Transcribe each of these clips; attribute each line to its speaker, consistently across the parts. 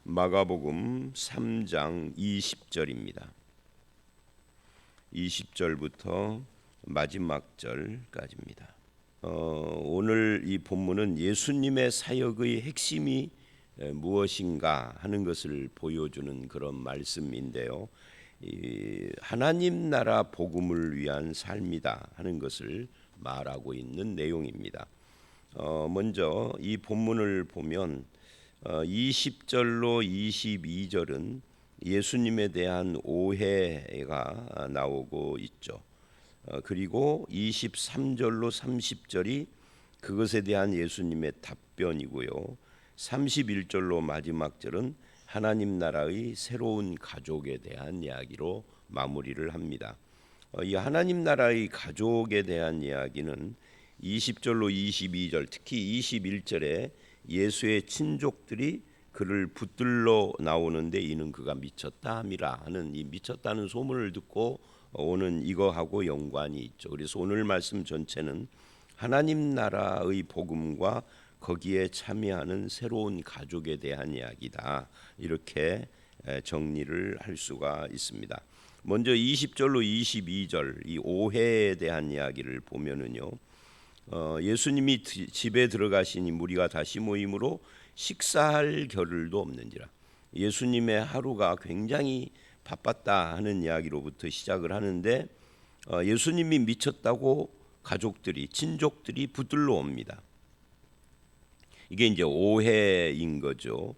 Speaker 1: 마가복음 3장 20절입니다. 20절부터 마지막 절까지입니다. 오늘 이 본문은 예수님의 사역의 핵심이 무엇인가 하는 것을 보여주는 그런 말씀인데요. 하나님 나라 복음을 위한 삶이다 하는 것을 말하고 있는 내용입니다. 먼저 이 본문을 보면 20절로 22절은 예수님에 대한 오해가 나오고 있죠. 그리고 23절로 30절이 그것에 대한 예수님의 답변이고요. 31절로 마지막 절은 하나님 나라의 새로운 가족에 대한 이야기로 마무리를 합니다. 이 하나님 나라의 가족에 대한 이야기는 20절로 22절, 특히 21절에 예수의 친족들이 그를 붙들러 나오는데 이는 그가 미쳤다 함이라 하는 이 미쳤다는 소문을 듣고 오는 이거하고 연관이 있죠. 그래서 오늘 말씀 전체는 하나님 나라의 복음과 거기에 참여하는 새로운 가족에 대한 이야기다, 이렇게 정리를 할 수가 있습니다. 먼저 20절로 22절 이 오해에 대한 이야기를 보면은요, 예수님이 집에 들어가시니 무리가 다시 모이므로 식사할 겨를도 없는지라. 예수님의 하루가 굉장히 바빴다 하는 이야기로부터 시작을 하는데 예수님이 미쳤다고 가족들이, 친족들이 붙들러 옵니다. 이게 이제 오해인 거죠.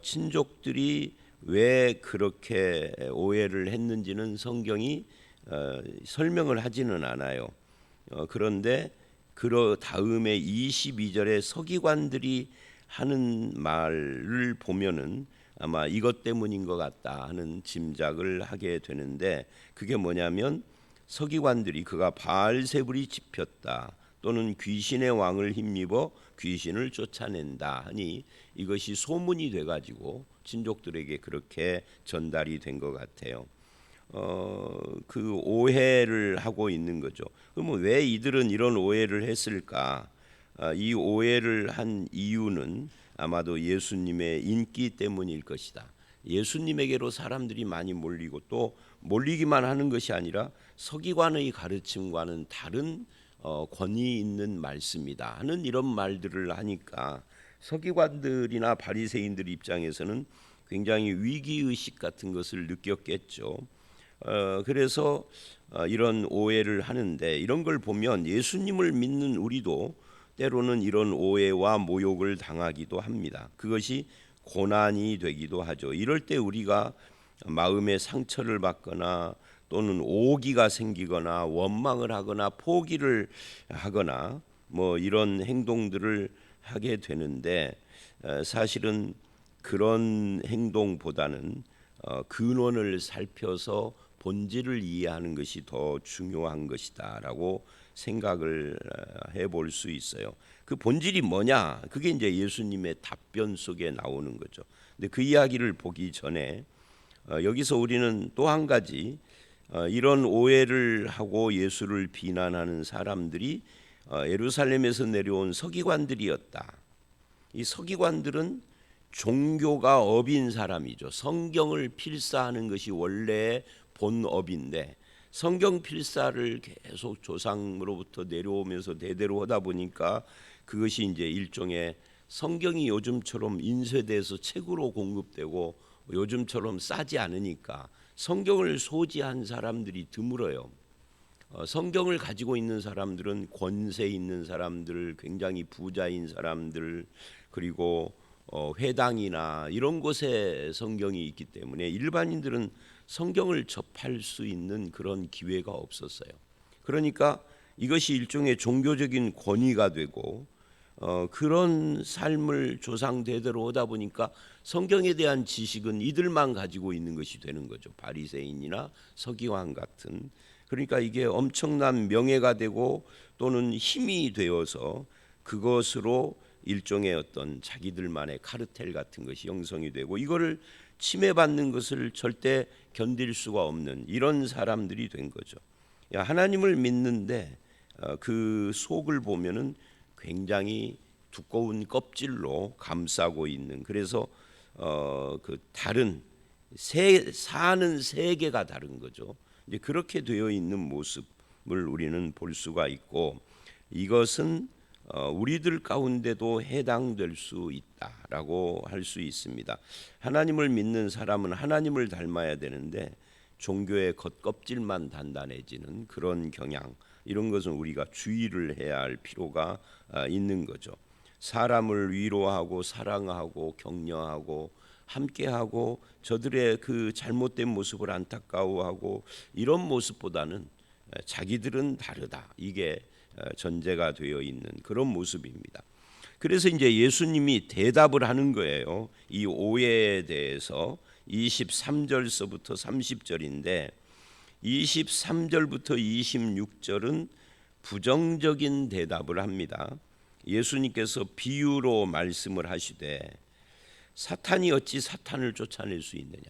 Speaker 1: 친족들이 왜 그렇게 오해를 했는지는 성경이 설명을 하지는 않아요. 그런데 그 다음에 22절에 서기관들이 하는 말을 보면은 아마 이것 때문인 것 같다 하는 짐작을 하게 되는데, 그게 뭐냐면 서기관들이 그가 바알세불이 집혔다 또는 귀신의 왕을 힘입어 귀신을 쫓아낸다 하니 이것이 소문이 돼가지고 친족들에게 그렇게 전달이 된 것 같아요. 그 오해를 하고 있는 거죠. 그러면 왜 이들은 이런 오해를 했을까? 이 오해를 한 이유는 아마도 예수님의 인기 때문일 것이다. 예수님에게로 사람들이 많이 몰리고 또 몰리기만 하는 것이 아니라 서기관의 가르침과는 다른 권위 있는 말씀이다 하는 이런 말들을 하니까 서기관들이나 바리새인들 입장에서는 굉장히 위기의식 같은 것을 느꼈겠죠. 그래서 이런 오해를 하는데, 이런 걸 보면 예수님을 믿는 우리도 때로는 이런 오해와 모욕을 당하기도 합니다. 그것이 고난이 되기도 하죠. 이럴 때 우리가 마음의 상처를 받거나 또는 오기가 생기거나 원망을 하거나 포기를 하거나 뭐 이런 행동들을 하게 되는데, 사실은 그런 행동보다는 근원을 살펴서 본질을 이해하는 것이 더 중요한 것이다라고 생각을 해볼 수 있어요. 그 본질이 뭐냐? 그게 이제 예수님의 답변 속에 나오는 거죠. 근데 그 이야기를 보기 전에 여기서 우리는 또 한 가지 이런 오해를 하고 예수를 비난하는 사람들이 예루살렘에서 내려온 서기관들이었다. 이 서기관들은 종교가 업인 사람이죠. 성경을 필사하는 것이 원래의 본업인데 성경 필사를 계속 조상으로부터 내려오면서 대대로 하다 보니까 그것이 이제 일종의 성경이 요즘처럼 인쇄돼서 책으로 공급되고 요즘처럼 싸지 않으니까 성경을 소지한 사람들이 드물어요. 성경을 가지고 있는 사람들은 권세 있는 사람들, 굉장히 부자인 사람들, 그리고 회당이나 이런 곳에 성경이 있기 때문에 일반인들은 성경을 접할 수 있는 그런 기회가 없었어요. 그러니까 이것이 일종의 종교적인 권위가 되고 그런 삶을 조상 대대로 오다 보니까 성경에 대한 지식은 이들만 가지고 있는 것이 되는 거죠. 바리새인이나 서기관 같은. 그러니까 이게 엄청난 명예가 되고 또는 힘이 되어서 그것으로 일종의 어떤 자기들만의 카르텔 같은 것이 형성이 되고 이거를 침해받는 것을 절대 견딜 수가 없는 이런 사람들이 된 거죠. 하나님을 믿는데 그 속을 보면은 굉장히 두꺼운 껍질로 감싸고 있는, 그래서 그 다른 사는 세계가 다른 거죠. 이제 그렇게 되어 있는 모습을 우리는 볼 수가 있고, 이것은 우리들 가운데도 해당될 수 있다라고 할 수 있습니다. 하나님을 믿는 사람은 하나님을 닮아야 되는데 종교의 겉껍질만 단단해지는 그런 경향, 이런 것은 우리가 주의를 해야 할 필요가 있는 거죠. 사람을 위로하고 사랑하고 격려하고 함께하고 저들의 그 잘못된 모습을 안타까워하고 이런 모습보다는 자기들은 다르다, 이게 전제가 되어 있는 그런 모습입니다. 그래서 이제 예수님이 대답을 하는 거예요. 이 오해에 대해서 23절서부터 30절인데 23절부터 26절은 부정적인 대답을 합니다. 예수님께서 비유로 말씀을 하시되 사탄이 어찌 사탄을 쫓아낼 수 있느냐.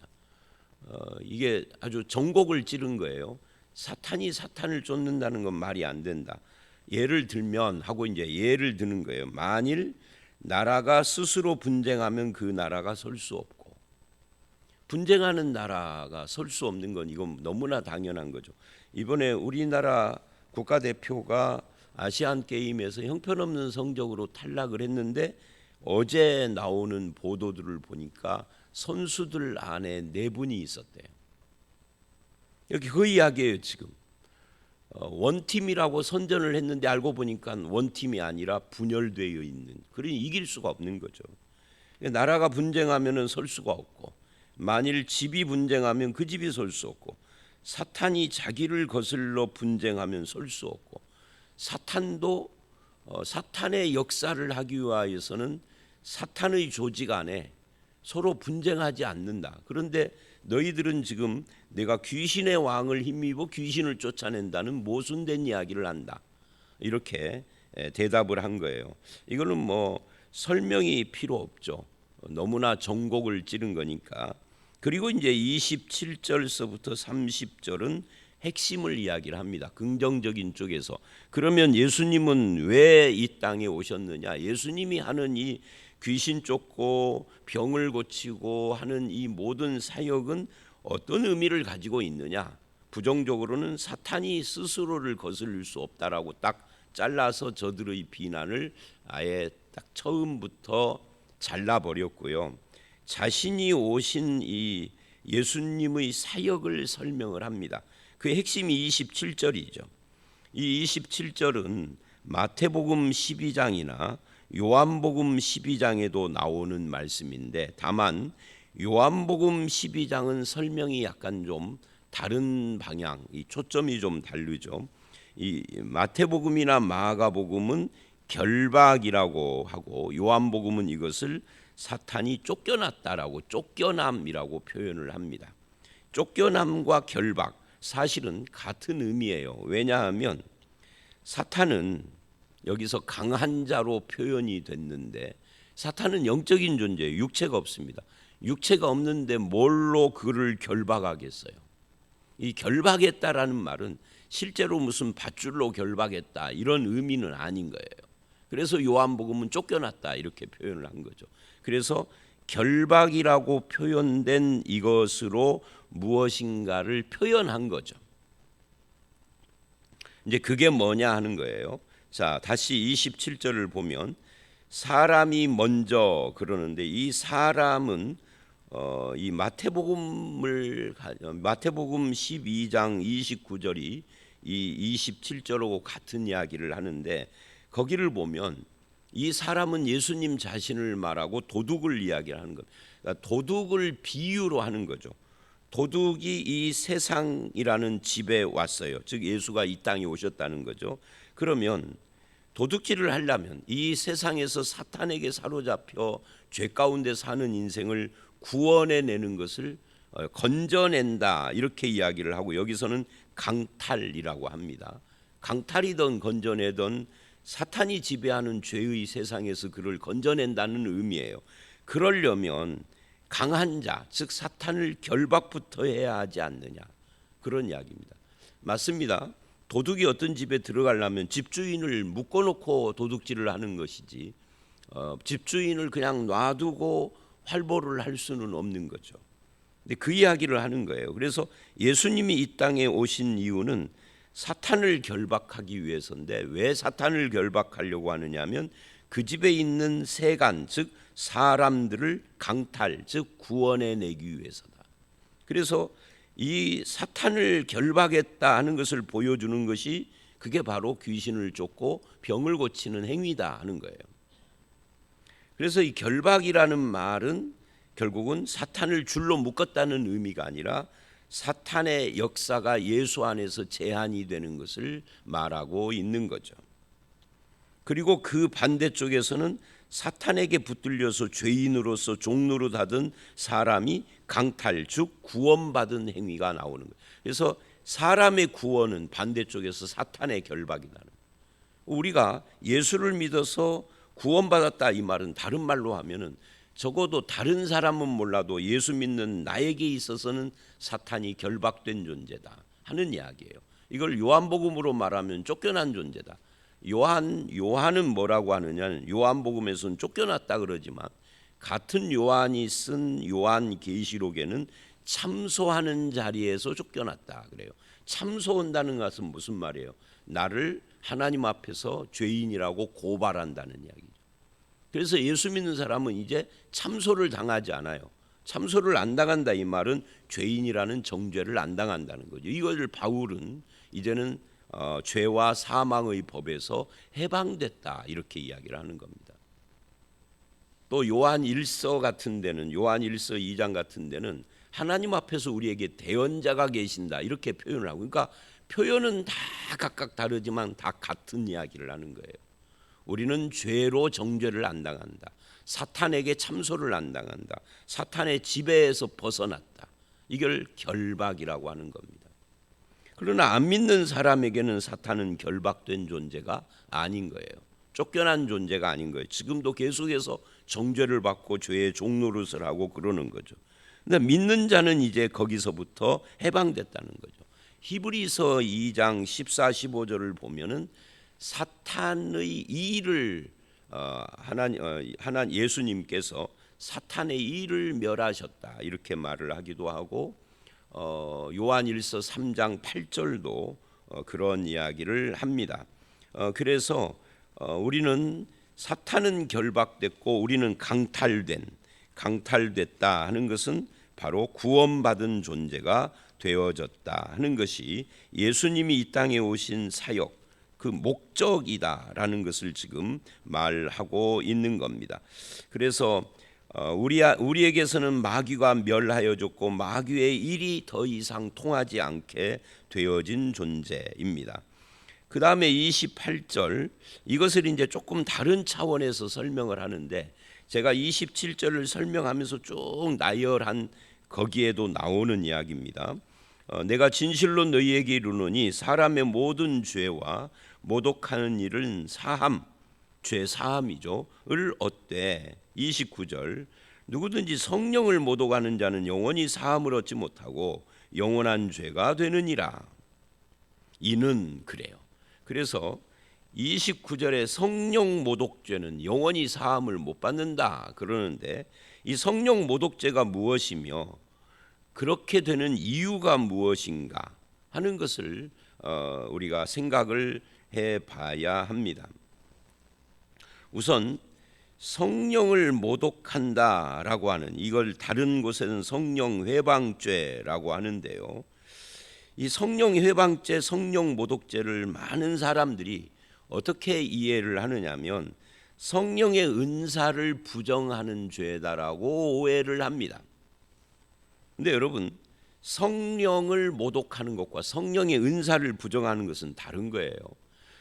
Speaker 1: 이게 아주 정곡을 찌른 거예요. 사탄이 사탄을 쫓는다는 건 말이 안 된다. 예를 들면 하고 이제 예를 드는 거예요. 만일 나라가 스스로 분쟁하면 그 나라가 설 수 없고, 분쟁하는 나라가 설 수 없는 건 이건 너무나 당연한 거죠. 이번에 우리나라 국가대표가 아시안 게임에서 형편없는 성적으로 탈락을 했는데 어제 나오는 보도들을 보니까 선수들 안에 4분이 있었대요. 여기 그 이야기예요. 지금 원팀이라고 선전을 했는데 알고 보니까 원팀이 아니라 분열되어 있는, 그러니 이길 수가 없는 거죠. 나라가 분쟁하면은 설 수가 없고, 만일 집이 분쟁하면 그 집이 설 수 없고, 사탄이 자기를 거슬러 분쟁하면 설 수 없고, 사탄도 사탄의 역사를 하기 위하여서는 사탄의 조직 안에 서로 분쟁하지 않는다. 그런데 너희들은 지금 내가 귀신의 왕을 힘입어 귀신을 쫓아낸다는 모순된 이야기를 한다, 이렇게 대답을 한 거예요. 이거는 뭐 설명이 필요 없죠. 너무나 정곡을 찌른 거니까. 그리고 이제 27절서부터 30절은 핵심을 이야기를 합니다. 긍정적인 쪽에서. 그러면 예수님은 왜 이 땅에 오셨느냐? 예수님이 하는 이 귀신 쫓고 병을 고치고 하는 이 모든 사역은 어떤 의미를 가지고 있느냐? 부정적으로는 사탄이 스스로를 거슬릴 수 없다라고 딱 잘라서 저들의 비난을 아예 딱 처음부터 잘라버렸고요. 자신이 오신 이 예수님의 사역을 설명을 합니다. 그 핵심이 27절이죠. 이 27절은 마태복음 12장이나 요한복음 12장에도 나오는 말씀인데, 다만 요한복음 12장은 설명이 약간 좀 다른 방향, 이 초점이 좀 다르죠. 이 마태복음이나 마가복음은 결박이라고 하고, 요한복음은 이것을 사탄이 쫓겨났다라고, 쫓겨남이라고 표현을 합니다. 쫓겨남과 결박, 사실은 같은 의미예요. 왜냐하면 사탄은 여기서 강한 자로 표현이 됐는데, 사탄은 영적인 존재예요. 육체가 없습니다. 육체가 없는데 뭘로 그를 결박하겠어요? 이 결박했다라는 말은 실제로 무슨 밧줄로 결박했다 이런 의미는 아닌 거예요. 그래서 요한복음은 쫓겨났다 이렇게 표현을 한 거죠. 그래서 결박이라고 표현된 이것으로 무엇인가를 표현한 거죠. 이제 그게 뭐냐 하는 거예요. 자, 다시 27절을 보면 사람이 먼저 그러는데, 이 사람은 이 마태복음 12장 29절이 이 27절하고 같은 이야기를 하는데, 거기를 보면 이 사람은 예수님 자신을 말하고 도둑을 이야기하는 것. 그러니까 도둑을 비유로 하는 거죠. 도둑이 이 세상이라는 집에 왔어요. 즉 예수가 이 땅에 오셨다는 거죠. 그러면 도둑질을 하려면 이 세상에서 사탄에게 사로잡혀 죄 가운데 사는 인생을 구원해내는 것을 건져낸다 이렇게 이야기를 하고, 여기서는 강탈이라고 합니다. 강탈이든 건져내든 사탄이 지배하는 죄의 세상에서 그를 건져낸다는 의미예요. 그러려면 강한 자, 즉 사탄을 결박부터 해야 하지 않느냐, 그런 이야기입니다. 맞습니다. 도둑이 어떤 집에 들어가려면 집주인을 묶어놓고 도둑질을 하는 것이지, 집주인을 그냥 놔두고 활보를 할 수는 없는 거죠. 근데 그 이야기를 하는 거예요. 그래서 예수님이 이 땅에 오신 이유는 사탄을 결박하기 위해서인데, 왜 사탄을 결박하려고 하느냐면 그 집에 있는 세간, 즉 사람들을 강탈, 즉 구원해 내기 위해서다. 그래서 이 사탄을 결박했다 하는 것을 보여주는 것이, 그게 바로 귀신을 쫓고 병을 고치는 행위다 하는 거예요. 그래서 이 결박이라는 말은 결국은 사탄을 줄로 묶었다는 의미가 아니라 사탄의 역사가 예수 안에서 제한이 되는 것을 말하고 있는 거죠. 그리고 그 반대쪽에서는 사탄에게 붙들려서 죄인으로서 종노릇하던 사람이 강탈, 즉 구원받은 행위가 나오는 거예요. 그래서 사람의 구원은 반대쪽에서 사탄의 결박이다. 우리가 예수를 믿어서 구원받았다 이 말은, 다른 말로 하면은 적어도 다른 사람은 몰라도 예수 믿는 나에게 있어서는 사탄이 결박된 존재다 하는 이야기예요. 이걸 요한복음으로 말하면 쫓겨난 존재다. 요한은 뭐라고 하느냐는, 요한복음에서는 쫓겨났다 그러지만 같은 요한이 쓴 요한계시록에는 참소하는 자리에서 쫓겨났다 그래요. 참소한다는 것은 무슨 말이에요? 나를 하나님 앞에서 죄인이라고 고발한다는 이야기죠. 그래서 예수 믿는 사람은 이제 참소를 당하지 않아요. 참소를 안 당한다 이 말은 죄인이라는 정죄를 안 당한다는 거죠. 이것을 바울은 이제는 죄와 사망의 법에서 해방됐다 이렇게 이야기를 하는 겁니다. 또 요한 1서 같은 데는, 요한 1서 2장 같은 데는 하나님 앞에서 우리에게 대언자가 계신다 이렇게 표현을 하고, 그러니까 표현은 다 각각 다르지만 다 같은 이야기를 하는 거예요. 우리는 죄로 정죄를 안 당한다. 사탄에게 참소를 안 당한다. 사탄의 지배에서 벗어났다. 이걸 결박이라고 하는 겁니다. 그러나 안 믿는 사람에게는 사탄은 결박된 존재가 아닌 거예요. 쫓겨난 존재가 아닌 거예요. 지금도 계속해서 정죄를 받고 죄의 종노릇을 하고 그러는 거죠. 근데 믿는 자는 이제 거기서부터 해방됐다는 거죠. 히브리서 2장 14, 15절을 보면은 사탄의 일을 예수님께서 사탄의 일을 멸하셨다 이렇게 말을 하기도 하고, 요한일서 3장 8절도 그런 이야기를 합니다. 그래서 우리는 사탄은 결박됐고 우리는 강탈됐다 하는 것은 바로 구원받은 존재가 되어졌다 하는 것이 예수님이 이 땅에 오신 사역, 그 목적이다라는 것을 지금 말하고 있는 겁니다. 그래서 우리에게서는 마귀가 멸하여졌고 마귀의 일이 더 이상 통하지 않게 되어진 존재입니다. 그 다음에 28절, 이것을 이제 조금 다른 차원에서 설명을 하는데, 제가 27절을 설명하면서 쭉 나열한 거기에도 나오는 이야기입니다. 내가 진실로 너희에게 이르노니 사람의 모든 죄와 모독하는 일은 죄 사함이죠. 을 얻되 29절, 누구든지 성령을 모독하는 자는 영원히 사함을 얻지 못하고 영원한 죄가 되느니라. 이는 그래요. 그래서 29절에 성령 모독죄는 영원히 사함을 못 받는다 그러는데, 이 성령 모독죄가 무엇이며 그렇게 되는 이유가 무엇인가 하는 것을 우리가 생각을 해봐야 합니다. 우선 성령을 모독한다라고 하는, 이걸 다른 곳에는 성령 회방죄라고 하는데요. 이 성령 회방죄, 성령 모독죄를 많은 사람들이 어떻게 이해를 하느냐면 성령의 은사를 부정하는 죄다라고 오해를 합니다. 근데 여러분, 성령을 모독하는 것과 성령의 은사를 부정하는 것은 다른 거예요.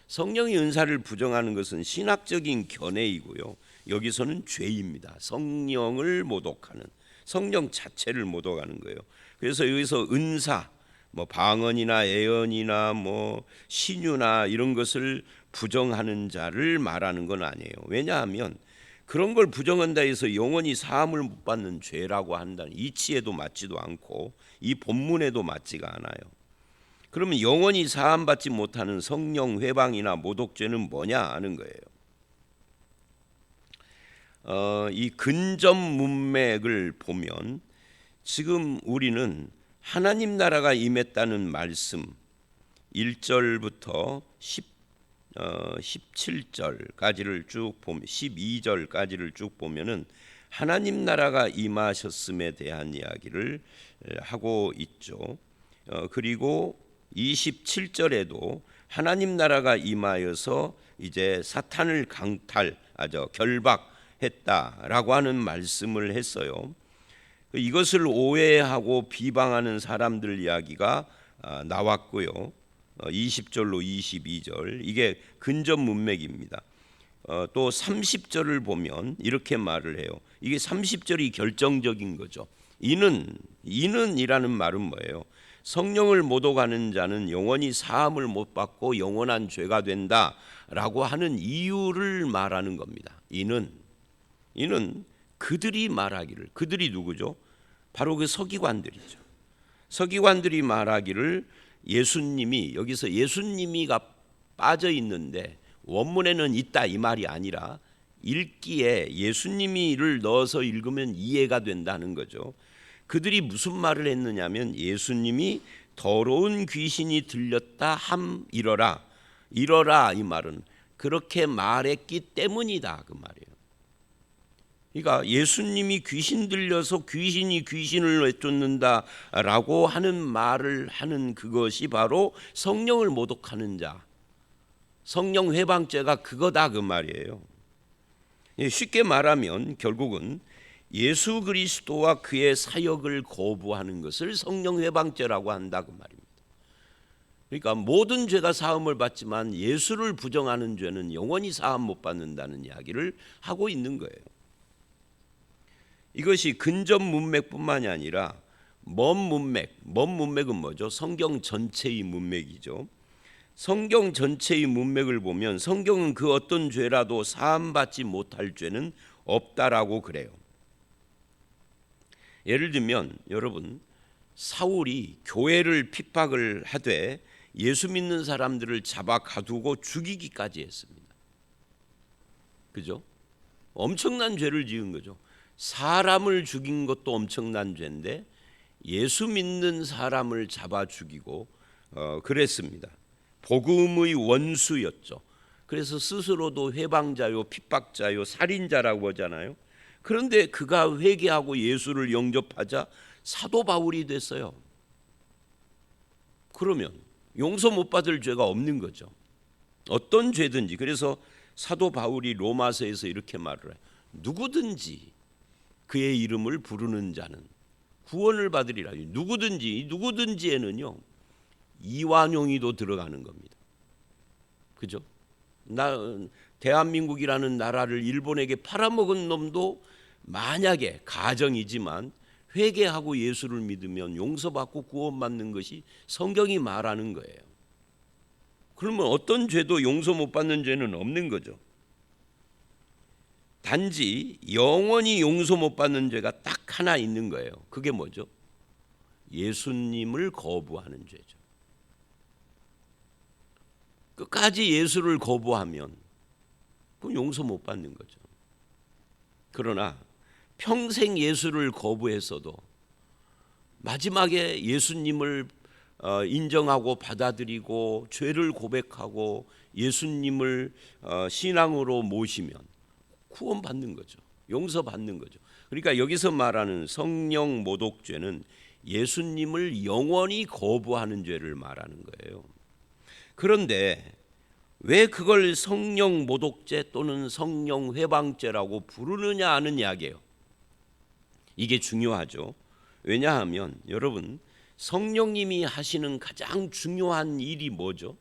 Speaker 1: 성령의 은사를 부정하는 것은 신학적인 견해이고요. 여기서는 죄입니다. 성령을 모독하는, 성령 자체를 모독하는 거예요. 그래서 여기서 은사, 방언이나 예언이나 신유나 이런 것을 부정하는 자를 말하는 건 아니에요. 왜냐하면 그런 걸 부정한다 해서 영원히 사함을 못 받는 죄라고 한다는 이치에도 맞지도 않고 이 본문에도 맞지가 않아요. 그러면 영원히 사함 받지 못하는 성령 회방이나 모독죄는 뭐냐 하는 거예요. 이 근접 문맥을 보면 지금 우리는 하나님 나라가 임했다는 말씀 1절부터 17절까지를 쭉 보면 12절까지를 쭉 보면은 하나님 나라가 임하셨음에 대한 이야기를 하고 있죠. 그리고 27절에도 하나님 나라가 임하여서 이제 사탄을 결박했다라고 하는 말씀을 했어요. 이것을 오해하고 비방하는 사람들 이야기가 나왔고요. 20절로 22절 이게 근접 문맥입니다. 또 30절을 보면 이렇게 말을 해요. 이게 30절이 결정적인 거죠. 이는이라는 말은 뭐예요? 성령을 모독하는 자는 영원히 사함을 못 받고 영원한 죄가 된다라고 하는 이유를 말하는 겁니다. 이는 그들이 말하기를, 그들이 누구죠? 바로 그 서기관들이죠. 서기관들이 말하기를 예수님이, 여기서 예수님이가 빠져 있는데 원문에는 있다 이 말이 아니라 읽기에 예수님이를 넣어서 읽으면 이해가 된다는 거죠. 그들이 무슨 말을 했느냐면 예수님이 더러운 귀신이 들렸다 함 이러라 이 말은 그렇게 말했기 때문이다 그 말이에요. 그러니까 예수님이 귀신 들려서 귀신이 귀신을 내쫓는다라고 하는 말을 하는 그것이 바로 성령을 모독하는 자, 성령 회방죄가 그거다 그 말이에요. 쉽게 말하면 결국은 예수 그리스도와 그의 사역을 거부하는 것을 성령 회방죄라고 한다 그 말입니다. 그러니까 모든 죄가 사함을 받지만 예수를 부정하는 죄는 영원히 사함 못 받는다는 이야기를 하고 있는 거예요. 이것이 근접 문맥뿐만이 아니라 먼 문맥은 뭐죠? 성경 전체의 문맥이죠. 성경 전체의 문맥을 보면 성경은 그 어떤 죄라도 사함받지 못할 죄는 없다라고 그래요. 예를 들면 여러분, 사울이 교회를 핍박을 하되 예수 믿는 사람들을 잡아 가두고 죽이기까지 했습니다. 그죠? 엄청난 죄를 지은 거죠. 사람을 죽인 것도 엄청난 죄인데 예수 믿는 사람을 잡아 죽이고 그랬습니다. 복음의 원수였죠. 그래서 스스로도 회방자요, 핍박자요, 살인자라고 하잖아요. 그런데 그가 회개하고 예수를 영접하자 사도 바울이 됐어요. 그러면 용서 못 받을 죄가 없는 거죠. 어떤 죄든지. 그래서 사도 바울이 로마서에서 이렇게 말을 해요. 누구든지 그의 이름을 부르는 자는 구원을 받으리라. 누구든지에는요 이완용이도 들어가는 겁니다. 그죠? 대한민국이라는 나라를 일본에게 팔아먹은 놈도 만약에 가정이지만 회개하고 예수를 믿으면 용서받고 구원받는 것이 성경이 말하는 거예요. 그러면 어떤 죄도 용서 못 받는 죄는 없는 거죠. 단지 영원히 용서 못 받는 죄가 딱 하나 있는 거예요. 그게 뭐죠? 예수님을 거부하는 죄죠. 끝까지 예수를 거부하면 그건 용서 못 받는 거죠. 그러나 평생 예수를 거부했어도 마지막에 예수님을 인정하고 받아들이고 죄를 고백하고 예수님을 신앙으로 모시면 구원받는 거죠. 용서받는 거죠. 그러니까 여기서 말하는 성령 모독죄는 예수님을 영원히 거부하는 죄를 말하는 거예요. 그런데 왜 그걸 성령 모독죄 또는 성령 회방죄라고 부르느냐 하는 이야기예요. 이게 중요하죠. 왜냐하면 여러분 성령님이 하시는 가장 중요한 일이 뭐죠?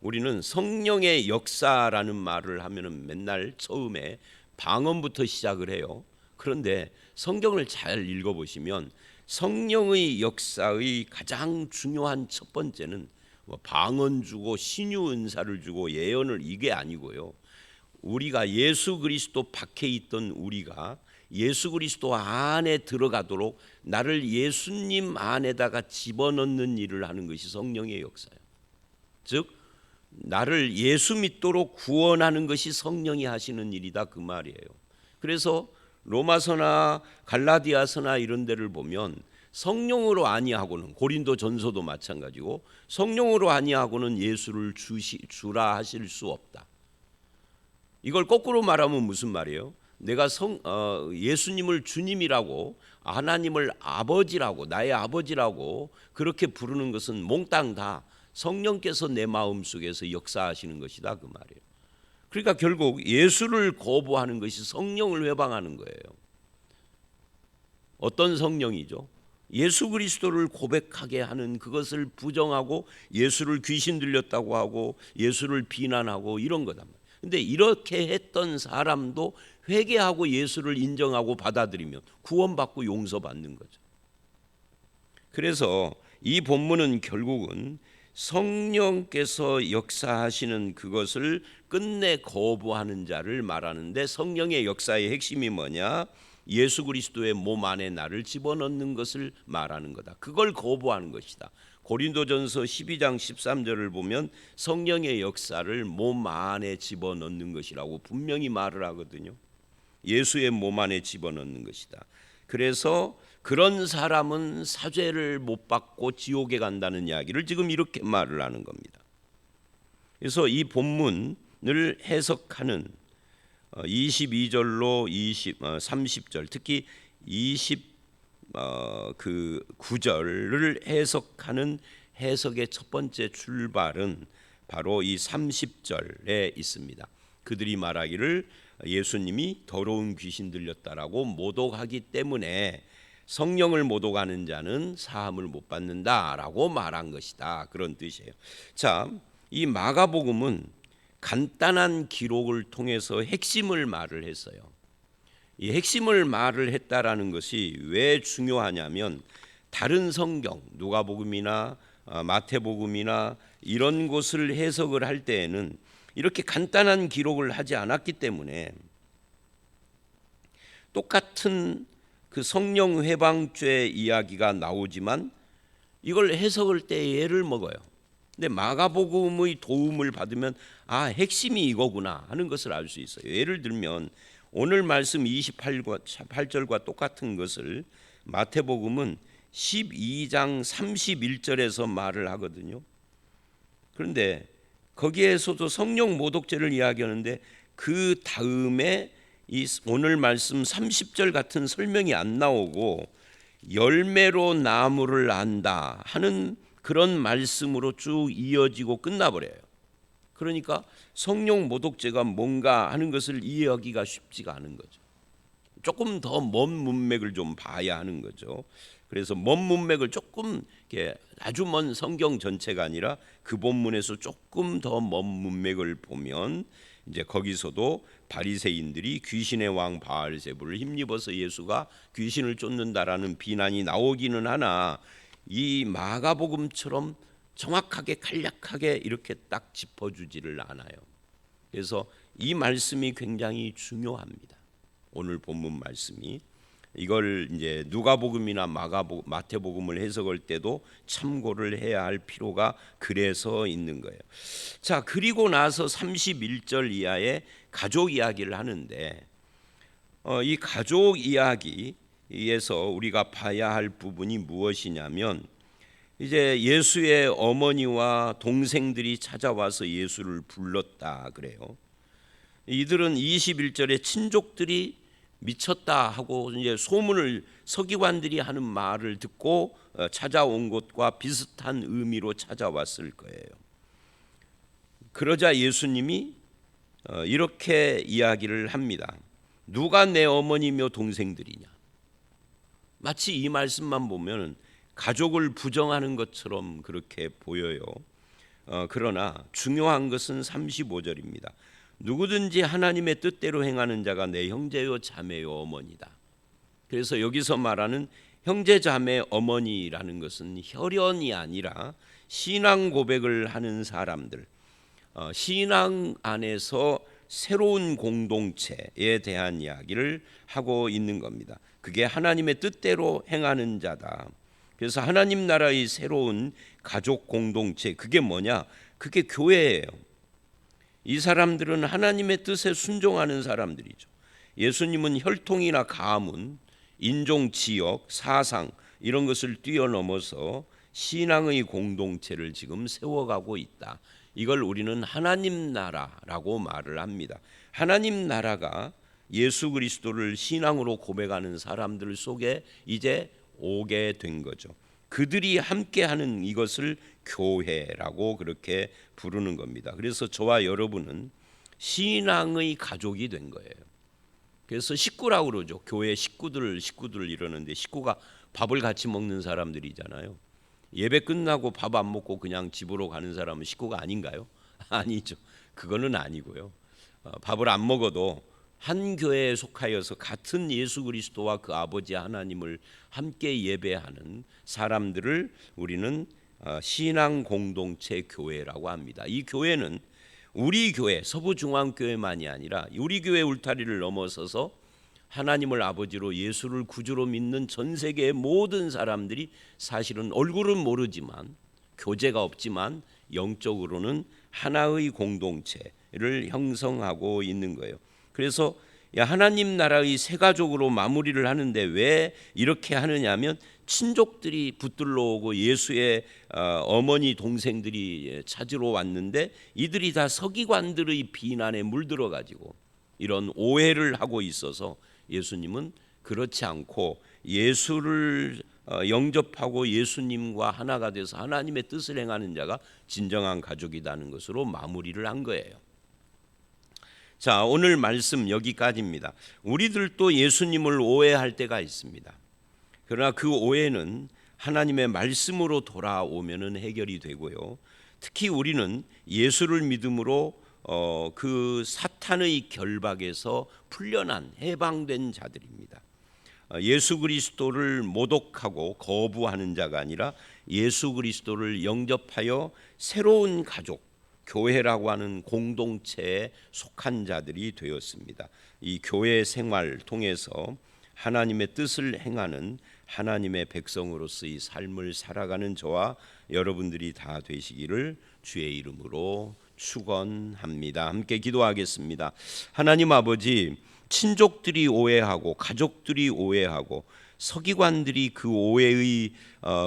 Speaker 1: 우리는 성령의 역사라는 말을 하면은 맨날 처음에 방언부터 시작을 해요. 그런데 성경을 잘 읽어보시면 성령의 역사의 가장 중요한 첫 번째는 방언 주고 신유 은사를 주고 예언을 이게 아니고요. 우리가 예수 그리스도 밖에 있던 우리가 예수 그리스도 안에 들어가도록 나를 예수님 안에다가 집어넣는 일을 하는 것이 성령의 역사예요. 즉 나를 예수 믿도록 구원하는 것이 성령이 하시는 일이다 그 말이에요. 그래서 로마서나 갈라디아서나 이런 데를 보면 성령으로 아니하고는, 고린도 전서도 마찬가지고, 성령으로 아니하고는 예수를 주라 하실 수 없다. 이걸 거꾸로 말하면 무슨 말이에요? 내가 예수님을 주님이라고, 하나님을 아버지라고, 나의 아버지라고 그렇게 부르는 것은 몽땅 다 성령께서 내 마음속에서 역사하시는 것이다, 그 말이에요. 그러니까 결국 예수를 거부하는 것이 성령을 회방하는 거예요. 어떤 성령이죠? 예수 그리스도를 고백하게 하는, 그것을 부정하고 예수를 귀신 들렸다고 하고 예수를 비난하고 이런 거단 말이에요. 근데 이렇게 했던 사람도 회개하고 예수를 인정하고 받아들이면 구원받고 용서받는 거죠. 그래서 이 본문은 결국은 성령께서 역사하시는 그것을 끝내 거부하는 자를 말하는데, 성령의 역사의 핵심이 뭐냐? 예수 그리스도의 몸 안에 나를 집어넣는 것을 말하는 거다. 그걸 거부하는 것이다. 고린도전서 12장 13절을 보면 성령의 역사를 몸 안에 집어넣는 것이라고 분명히 말을 하거든요. 예수의 몸 안에 집어넣는 것이다. 그래서 그런 사람은 사죄를 못 받고 지옥에 간다는 이야기를 지금 이렇게 말을 하는 겁니다. 그래서 이 본문을 해석하는 22절로 30절, 특히 29절을 해석하는 해석의 첫 번째 출발은 바로 이 30절에 있습니다. 그들이 말하기를 예수님이 더러운 귀신 들렸다라고 모독하기 때문에 성령을 모독하는 자는 사함을 못 받는다라고 말한 것이다, 그런 뜻이에요. 자, 이 마가복음은 간단한 기록을 통해서 핵심을 말을 했어요. 이 핵심을 말을 했다라는 것이 왜 중요하냐면, 다른 성경, 누가복음이나 마태복음이나 이런 곳을 해석을 할 때에는 이렇게 간단한 기록을 하지 않았기 때문에 똑같은 그 성령 회방죄 이야기가 나오지만 이걸 해석할 때 예를 먹어요. 근데 마가복음의 도움을 받으면 핵심이 이거구나 하는 것을 알 수 있어요. 예를 들면 오늘 말씀 28절과 똑같은 것을 마태복음은 12장 31절에서 말을 하거든요. 그런데 거기에서도 성령 모독죄를 이야기하는데 그 다음에 이 오늘 말씀 30절 같은 설명이 안 나오고 열매로 나무를 안다 하는 그런 말씀으로 쭉 이어지고 끝나버려요. 그러니까 성령 모독죄가 뭔가 하는 것을 이해하기가 쉽지가 않은 거죠. 조금 더 먼 문맥을 좀 봐야 하는 거죠. 그래서 먼 문맥을 조금 이렇게 아주 먼 성경 전체가 아니라 그 본문에서 조금 더 먼 문맥을 보면 이제 거기서도 바리새인들이 귀신의 왕 바알세불을 힘입어서 예수가 귀신을 쫓는다라는 비난이 나오기는 하나 이 마가복음처럼 정확하게 간략하게 이렇게 딱 짚어주지를 않아요. 그래서 이 말씀이 굉장히 중요합니다. 오늘 본문 말씀이 이걸 이제 누가복음이나 마태복음을 해석할 때도 참고를 해야 할 필요가 그래서 있는 거예요. 자, 그리고 나서 31절 이하의 가족 이야기를 하는데 이 가족 이야기에서 우리가 봐야 할 부분이 무엇이냐면 이제 예수의 어머니와 동생들이 찾아와서 예수를 불렀다 그래요. 이들은 21절에 친족들이 미쳤다 하고 이제 소문을 서기관들이 하는 말을 듣고 찾아온 것과 비슷한 의미로 찾아왔을 거예요. 그러자 예수님이 이렇게 이야기를 합니다. 누가 내 어머니며 동생들이냐? 마치 이 말씀만 보면 가족을 부정하는 것처럼 그렇게 보여요. 그러나 중요한 것은 35절입니다. 누구든지 하나님의 뜻대로 행하는 자가 내 형제요 자매요 어머니다. 그래서 여기서 말하는 형제 자매 어머니라는 것은 혈연이 아니라 신앙 고백을 하는 사람들, 신앙 안에서 새로운 공동체에 대한 이야기를 하고 있는 겁니다. 그게 하나님의 뜻대로 행하는 자다. 그래서 하나님 나라의 새로운 가족 공동체, 그게 뭐냐? 그게 교회예요. 이 사람들은 하나님의 뜻에 순종하는 사람들이죠. 예수님은 혈통이나 가문, 인종, 지역, 사상 이런 것을 뛰어넘어서 신앙의 공동체를 지금 세워가고 있다. 이걸 우리는 하나님 나라라고 말을 합니다. 하나님 나라가 예수 그리스도를 신앙으로 고백하는 사람들 속에 이제 오게 된 거죠. 그들이 함께하는 이것을 교회라고 그렇게 부르는 겁니다. 그래서 저와 여러분은 신앙의 가족이 된 거예요. 그래서 식구라고 그러죠. 교회 식구들 이러는데, 식구가 밥을 같이 먹는 사람들이잖아요. 예배 끝나고 밥 안 먹고 그냥 집으로 가는 사람은 식구가 아닌가요? 아니죠. 그거는 아니고요. 밥을 안 먹어도 한 교회에 속하여서 같은 예수 그리스도와 그 아버지 하나님을 함께 예배하는 사람들을 우리는 신앙 공동체 교회라고 합니다. 이 교회는 우리 교회 서부중앙교회만이 아니라 우리 교회 울타리를 넘어서서 하나님을 아버지로 예수를 구주로 믿는 전 세계의 모든 사람들이 사실은 얼굴은 모르지만, 교제가 없지만 영적으로는 하나의 공동체를 형성하고 있는 거예요. 그래서 하나님 나라의 새 가족으로 마무리를 하는데 왜 이렇게 하느냐면, 친족들이 붙들러 오고 예수의 어머니 동생들이 찾으러 왔는데 이들이 다 서기관들의 비난에 물들어 가지고 이런 오해를 하고 있어서 예수님은 그렇지 않고 예수를 영접하고 예수님과 하나가 돼서 하나님의 뜻을 행하는 자가 진정한 가족이라는 것으로 마무리를 한 거예요. 자, 오늘 말씀 여기까지입니다. 우리들도 예수님을 오해할 때가 있습니다. 그러나 그 오해는 하나님의 말씀으로 돌아오면은 해결이 되고요. 특히 우리는 예수를 믿음으로 그 사탄의 결박에서 풀려난 해방된 자들입니다. 예수 그리스도를 모독하고 거부하는 자가 아니라 예수 그리스도를 영접하여 새로운 가족, 교회라고 하는 공동체에 속한 자들이 되었습니다. 이 교회 생활을 통해서 하나님의 뜻을 행하는 하나님의 백성으로서의 삶을 살아가는 저와 여러분들이 다 되시기를 주의 이름으로 축원합니다. 함께 기도하겠습니다. 하나님 아버지, 친족들이 오해하고 가족들이 오해하고 서기관들이 그 오해의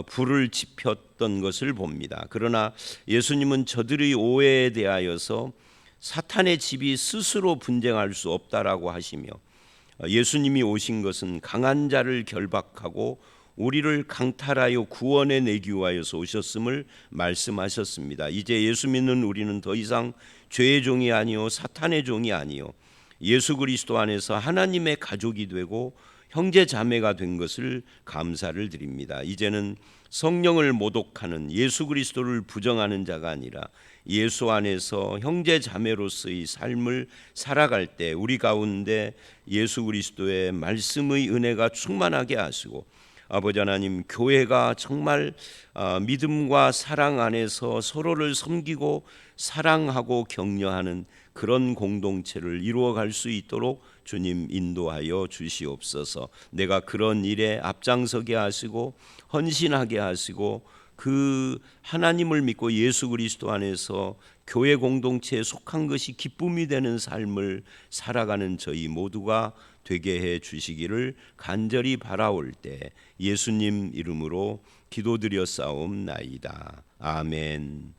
Speaker 1: 불을 지폈던 것을 봅니다. 그러나 예수님은 저들의 오해에 대하여서 사탄의 집이 스스로 분쟁할 수 없다라고 하시며, 예수님이 오신 것은 강한 자를 결박하고 우리를 강탈하여 구원해 내기 위하여서 오셨음을 말씀하셨습니다. 이제 예수 믿는 우리는 더 이상 죄의 종이 아니요 사탄의 종이 아니요 예수 그리스도 안에서 하나님의 가족이 되고 형제 자매가 된 것을 감사를 드립니다. 이제는 성령을 모독하는 예수 그리스도를 부정하는 자가 아니라 예수 안에서 형제 자매로서의 삶을 살아갈 때 우리 가운데 예수 그리스도의 말씀의 은혜가 충만하게 하시고, 아버지 하나님, 교회가 정말 믿음과 사랑 안에서 서로를 섬기고 사랑하고 격려하는 그런 공동체를 이루어갈 수 있도록 주님 인도하여 주시옵소서. 내가 그런 일에 앞장서게 하시고 헌신하게 하시고 그 하나님을 믿고 예수 그리스도 안에서 교회 공동체에 속한 것이 기쁨이 되는 삶을 살아가는 저희 모두가 되게 해 주시기를 간절히 바라올 때 예수님 이름으로 기도드렸사옵나이다. 아멘.